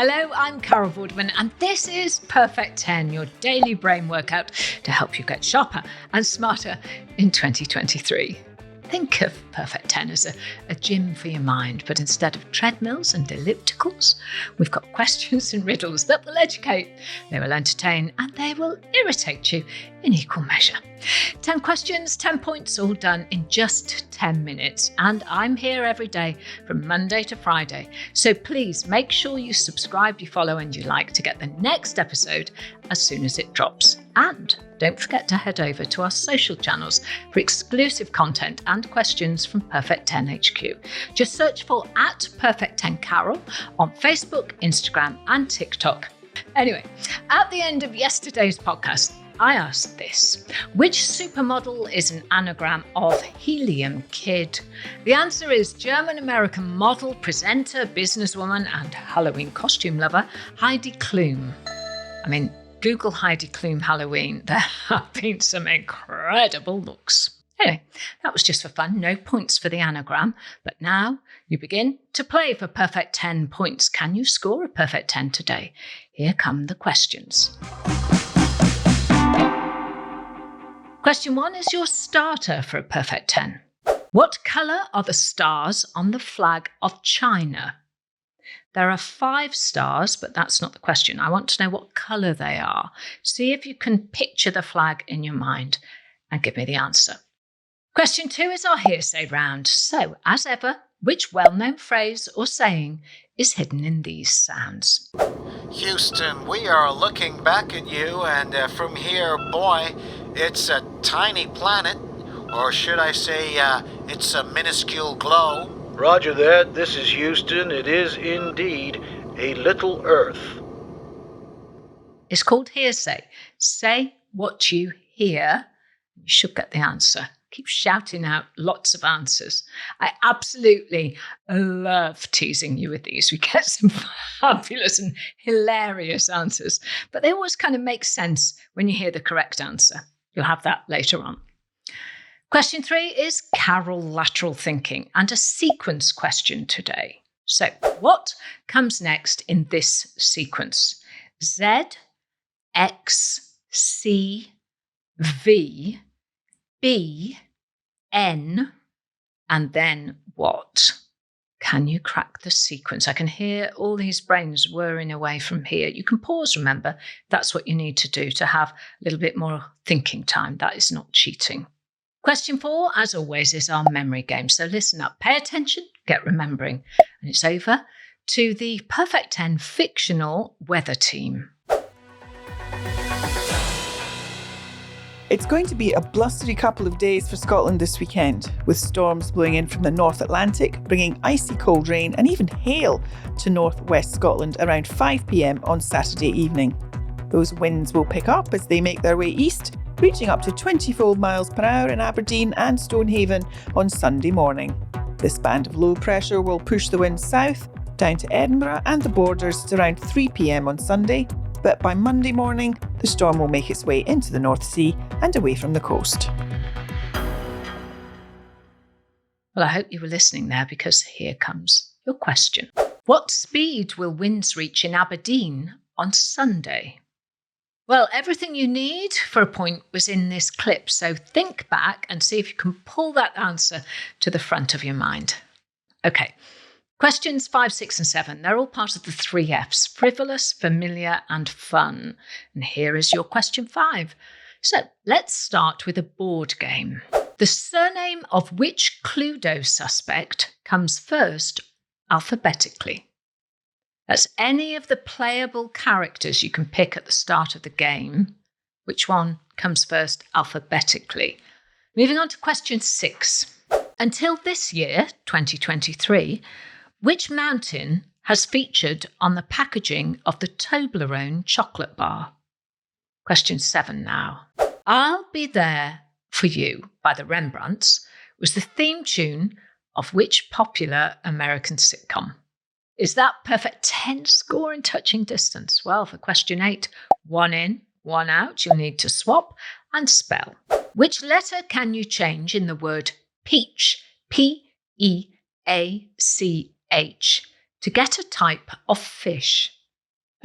Hello, I'm Carol Vorderman, and this is Perfect 10, your daily brain workout to help you get sharper and smarter in 2023. Think of Perfect 10 as a gym for your mind, but instead of treadmills and ellipticals, we've got questions and riddles that will educate, they will entertain, and they will irritate you in equal measure. 10 questions, 10 points, all done in just 10 minutes. And I'm here every day from Monday to Friday. So please make sure you subscribe, you follow, and you like to get the next episode as soon as it drops. And don't forget to head over to our social channels for exclusive content and questions from Perfect 10 HQ. Just search for @Perfect10Carol on Facebook, Instagram, and TikTok. Anyway, at the end of yesterday's podcast, I asked this: which supermodel is an anagram of Helium Kid? The answer is German-American model, presenter, businesswoman, and Halloween costume lover, Heidi Klum. I mean, Google Heidi Klum Halloween. There have been some incredible looks. Anyway, that was just for fun. No points for the anagram. But now you begin to play for Perfect 10 points. Can you score a Perfect 10 today? Here come the questions. Question 1 is your starter for a Perfect 10. What colour are the stars on the flag of China? There are 5 stars, but that's not the question. I want to know what colour they are. See if you can picture the flag in your mind and give me the answer. Question 2 is our hearsay round. So, as ever, which well-known phrase or saying is hidden in these sounds? Houston, we are looking back at you, and from here, boy, it's a tiny planet. Or should I say, it's a minuscule glow. Roger that. This is Houston. It is indeed a little Earth. It's called hearsay. Say what you hear. You should get the answer. Keep shouting out lots of answers. I absolutely love teasing you with these. We get some fabulous and hilarious answers, but they always kind of make sense when you hear the correct answer. You'll have that later on. Question 3 is Carol lateral thinking and a sequence question today. So what comes next in this sequence? Z, X, C, V, B, N, and then what? Can you crack the sequence? I can hear all these brains whirring away from here. You can pause, remember. That's what you need to do to have a little bit more thinking time. That is not cheating. Question 4, as always, is our memory game. So listen up, pay attention, get remembering. And it's over to the Perfect 10 fictional weather team. It's going to be a blustery couple of days for Scotland this weekend, with storms blowing in from the North Atlantic, bringing icy cold rain and even hail to northwest Scotland around 5 p.m. on Saturday evening. Those winds will pick up as they make their way east, reaching up to 24 miles per hour in Aberdeen and Stonehaven on Sunday morning. This band of low pressure will push the wind south down to Edinburgh and the borders to around 3 p.m. on Sunday, but by Monday morning, the storm will make its way into the North Sea and away from the coast. Well, I hope you were listening there, because here comes your question. What speed will winds reach in Aberdeen on Sunday? Well, everything you need for a point was in this clip, so think back and see if you can pull that answer to the front of your mind. Okay. Questions 5, 6, and 7, they're all part of the 3 Fs, frivolous, familiar, and fun. And here is your question 5. So let's start with a board game. The surname of which Cluedo suspect comes first alphabetically? That's any of the playable characters you can pick at the start of the game. Which one comes first alphabetically? Moving on to question 6. Until this year, 2023, which mountain has featured on the packaging of the Toblerone chocolate bar? Question 7 now. I'll Be There For You by the Rembrandts was the theme tune of which popular American sitcom? Is that Perfect 10 score in touching distance? Well, for question 8, 1 in, 1 out, you'll need to swap and spell. Which letter can you change in the word peach, P-E-A-C-H, to get a type of fish?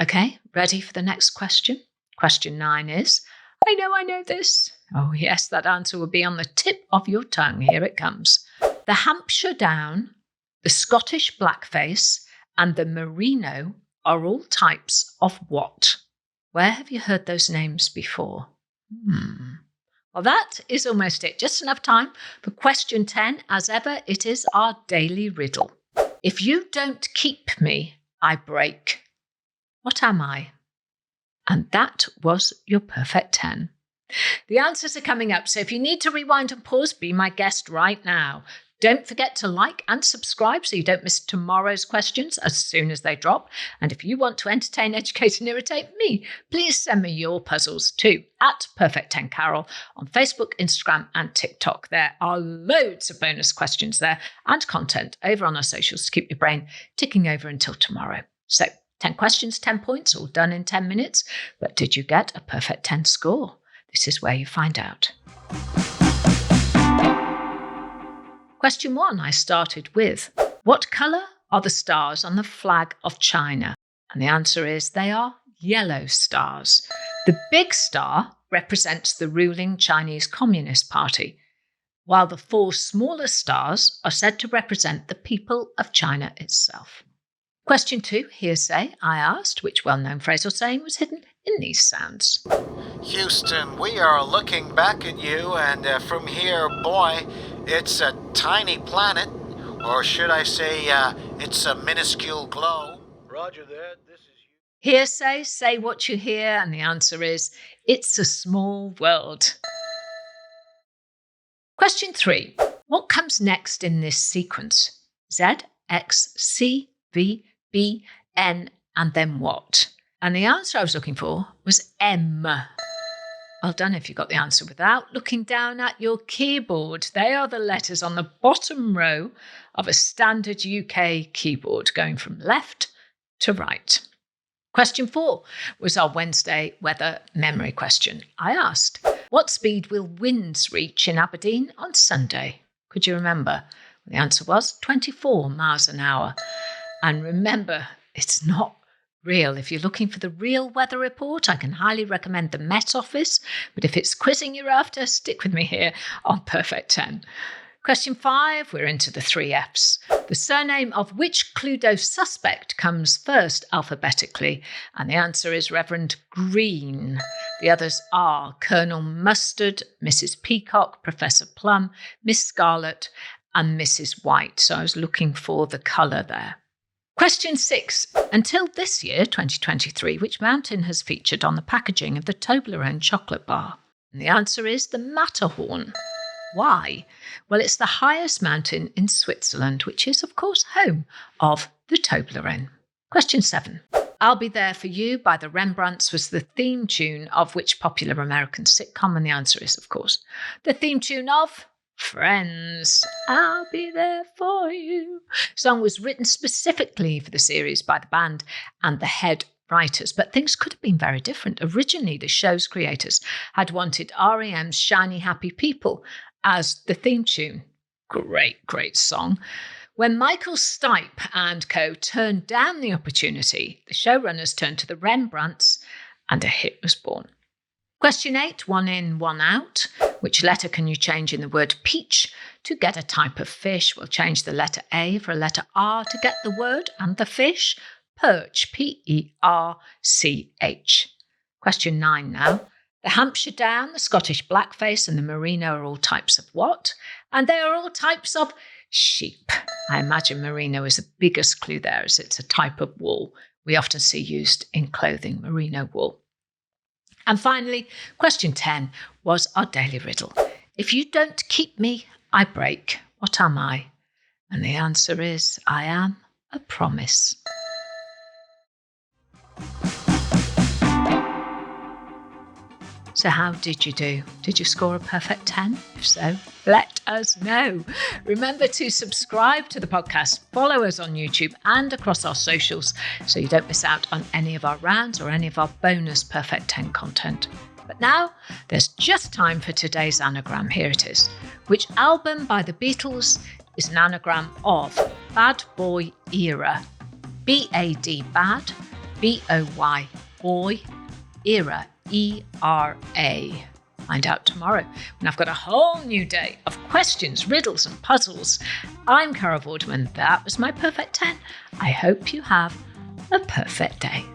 Okay, ready for the next question? Question 9 is, I know this. Oh yes, that answer will be on the tip of your tongue. Here it comes. The Hampshire Down, the Scottish Blackface, and the Merino are all types of what? Where have you heard those names before? Well, that is almost it. Just enough time for question 10. As ever, it is our daily riddle. If you don't keep me, I break. What am I? And that was your perfect 10. The answers are coming up, so if you need to rewind and pause, be my guest right now. Don't forget to like and subscribe so you don't miss tomorrow's questions as soon as they drop. And if you want to entertain, educate, and irritate me, please send me your puzzles to @Perfect10Carol on Facebook, Instagram, and TikTok. There are loads of bonus questions there and content over on our socials to keep your brain ticking over until tomorrow. So 10 questions, 10 points, all done in 10 minutes. But did you get a perfect 10 score? This is where you find out. Question 1, I started with, what colour are the stars on the flag of China? And the answer is they are yellow stars. The big star represents the ruling Chinese Communist Party, while the 4 smaller stars are said to represent the people of China itself. Question 2, hearsay, I asked which well-known phrase or saying was hidden in these sounds. Houston, we are looking back at you, and from here, boy, it's a tiny planet. Or should I say, it's a minuscule globe. Roger that. This is you. Hearsay, say what you hear, and the answer is, it's a small world. Question 3, what comes next in this sequence? Z, X, C, V, B, N, and then what? And the answer I was looking for was M. Well done if you got the answer without looking down at your keyboard. They are the letters on the bottom row of a standard UK keyboard, going from left to right. Question 4 was our Wednesday weather memory question. I asked, what speed will winds reach in Aberdeen on Sunday? Could you remember? The answer was 24 miles an hour. And remember, it's not real. If you're looking for the real weather report, I can highly recommend the Met Office. But if it's quizzing you're after, stick with me here on Perfect 10. Question 5, we're into the 3 Fs. The surname of which Cluedo suspect comes first alphabetically? And the answer is Reverend Green. The others are Colonel Mustard, Mrs. Peacock, Professor Plum, Miss Scarlet, and Mrs. White. So I was looking for the colour there. Question 6. Until this year, 2023, which mountain has featured on the packaging of the Toblerone chocolate bar? And the answer is the Matterhorn. Why? Well, it's the highest mountain in Switzerland, which is, of course, home of the Toblerone. Question 7. I'll Be There For You by the Rembrandts was the theme tune of which popular American sitcom? And the answer is, of course, the theme tune of Friends. I'll Be There For You. The song was written specifically for the series by the band and the head writers, but things could have been very different. Originally, the show's creators had wanted REM's Shiny Happy People as the theme tune. Great song. When Michael Stipe and co. turned down the opportunity, the showrunners turned to the Rembrandts and a hit was born. Question 8, 1 in, 1 out. Which letter can you change in the word peach to get a type of fish? We'll change the letter A for a letter R to get the word and the fish. Perch, Perch. Question 9 now. The Hampshire Down, the Scottish Blackface, and the Merino are all types of what? And they are all types of sheep. I imagine merino is the biggest clue there, as it's a type of wool we often see used in clothing, merino wool. And finally, question 10 was our daily riddle. If you don't keep me, I break. What am I? And the answer is, I am a promise. So how did you do? Did you score a perfect 10? If so, let us know. Remember to subscribe to the podcast, follow us on YouTube and across our socials so you don't miss out on any of our rounds or any of our bonus Perfect 10 content. But now, there's just time for today's anagram. Here it is. Which album by the Beatles is an anagram of Bad Boy Era? B-A-D, bad, B-O-Y, boy, era, E-R-A. Find out tomorrow when I've got a whole new day of questions, riddles and puzzles. I'm Cara Vorderman. That was my Perfect 10. I hope you have a perfect day.